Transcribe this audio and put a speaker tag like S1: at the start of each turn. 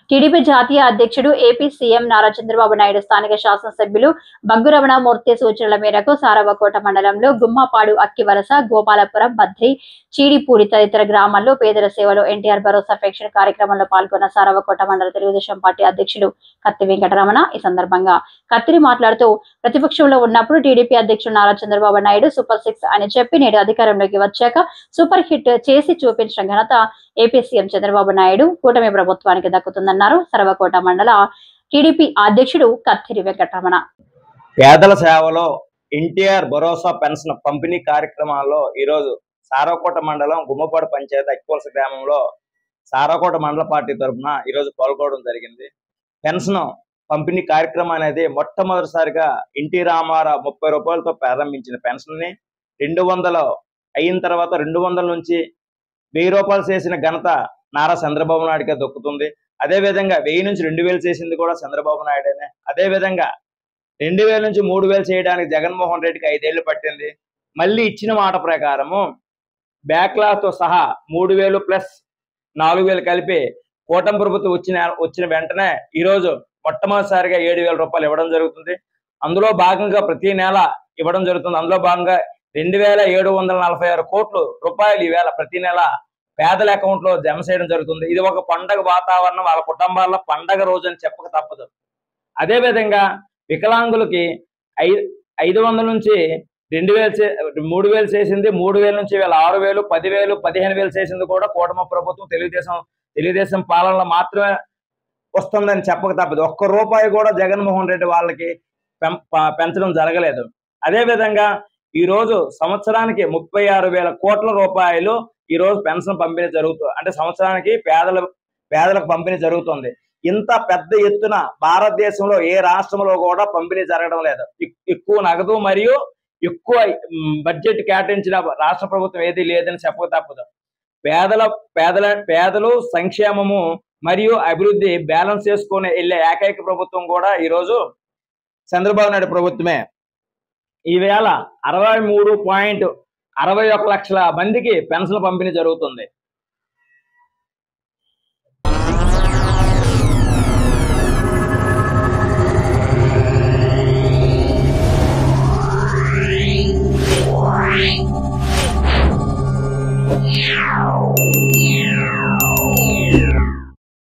S1: TDP జాతీయ అధ్యక్షుడు AP CM Nara Chandrababu Naidu స్థానిక శాసనసభ్యులు బగ్గు రమణమూర్తి సూచనల మేరకు సారవకోట మండలంలో గుమ్మపాడు, అక్కివలస, గోపాలపురం, బద్రి, చీడిపూడి తదితర గ్రామాల్లో పేదల సేవలో ఎన్టీఆర్ భరోసా పెన్షన్ కార్యక్రమంలో పాల్గొన్న సారవకోట మండల తెలుగుదేశం పార్టీ అధ్యక్షుడు కత్తి వెంకటరమణ ఈ సందర్భంగా కత్తిరి మాట్లాడుతూ ప్రతిపక్షంలో ఉన్నప్పుడు టీడీపీ అధ్యక్షుడు నారా చంద్రబాబు నాయుడు సూపర్ 6 అని చెప్పి నేడు అధికారంలోకి వచ్చాక సూపర్ హిట్ చేసి చూపించిన ఘనత ఏపీ సీఎం చంద్రబాబు నాయుడు కూటమి ప్రభుత్వానికి దక్కుతుందన్నారు. సర్వకోట మండల టీడీపీ అధ్యక్షుడు కత్తిరి వెంకటరమణ.
S2: పేదల సేవలో ఎన్టీఆర్ భరోసా పెన్షన్ పంపిణీ కార్యక్రమాల్లో ఈరోజు సారవకోట మండలం గుమ్మపాడు పంచాయతీ అక్కివలస గ్రామంలో సారవకోట మండల పార్టీ తరఫున ఈరోజు పాల్గొనడం జరిగింది. పెన్షన్ పంపిణీ కార్యక్రమం అనేది మొట్టమొదటిసారిగా ఎన్టీ రామారావు 30 రూపాయలతో ప్రారంభించిన పెన్షన్ ని 200 అయిన తర్వాత 200 నుంచి 1000 రూపాయలు చేసిన ఘనత నారా చంద్రబాబు నాయుడుకే దొక్కుతుంది. అదేవిధంగా 1000 నుంచి 2000 చేసింది కూడా చంద్రబాబు నాయుడేనే. అదేవిధంగా 2000 నుంచి 3000 చేయడానికి జగన్మోహన్ రెడ్డికి 5 ఏళ్లు పట్టింది. మళ్ళీ ఇచ్చిన మాట ప్రకారము బ్యాక్లాగ్తో సహా 3000 ప్లస్ 4000 కలిపి కూటమి ప్రభుత్వం వచ్చిన వెంటనే ఈరోజు మొట్టమొదటిసారిగా 7000 రూపాయలు ఇవ్వడం జరుగుతుంది. అందులో భాగంగా ప్రతి నెల ఇవ్వడం జరుగుతుంది. అందులో భాగంగా 2746 కోట్ల రూపాయలు ఈవేళ ప్రతి నెల పేదల అకౌంట్ లో జమ చేయడం జరుగుతుంది. ఇది ఒక పండగ వాతావరణం, వాళ్ళ కుటుంబాల్లో పండగ రోజు అని చెప్పక తప్పదు. అదేవిధంగా వికలాంగులకి 500 నుంచి 3000 చేసింది, 3000 నుంచి 6000, 10,000, 15,000 చేసింది కూడా కూటమి ప్రభుత్వం తెలుగుదేశం పాలనలో మాత్రమే వస్తుందని చెప్పక తప్పదు. ఒక్క రూపాయి కూడా జగన్మోహన్ రెడ్డి వాళ్ళకి పెంచడం జరగలేదు. అదేవిధంగా ఈరోజు సంవత్సరానికి 36,000 కోట్ల రూపాయలు ఈరోజు పెన్షన్ పంపిణీ జరుగుతుంది. అంటే సంవత్సరానికి పేదలకు పంపిణీ జరుగుతుంది. ఇంత పెద్ద ఎత్తున భారతదేశంలో ఏ రాష్ట్రంలో కూడా పంపిణీ జరగడం లేదు. ఎక్కువ నగదు మరియు ఎక్కువ బడ్జెట్ కేటాయించిన రాష్ట్ర ప్రభుత్వం ఏది లేదని చెప్పక తప్పదు. పేదలు సంక్షేమము మరియు అభివృద్ధి బ్యాలెన్స్ చేసుకుని వెళ్ళే ఏకైక ప్రభుత్వం కూడా ఈరోజు చంద్రబాబు నాయుడు ప్రభుత్వమే. ఈవేళ 63.61 లక్షల మందికి పెన్షన్ పంపిణీ జరుగుతుంది.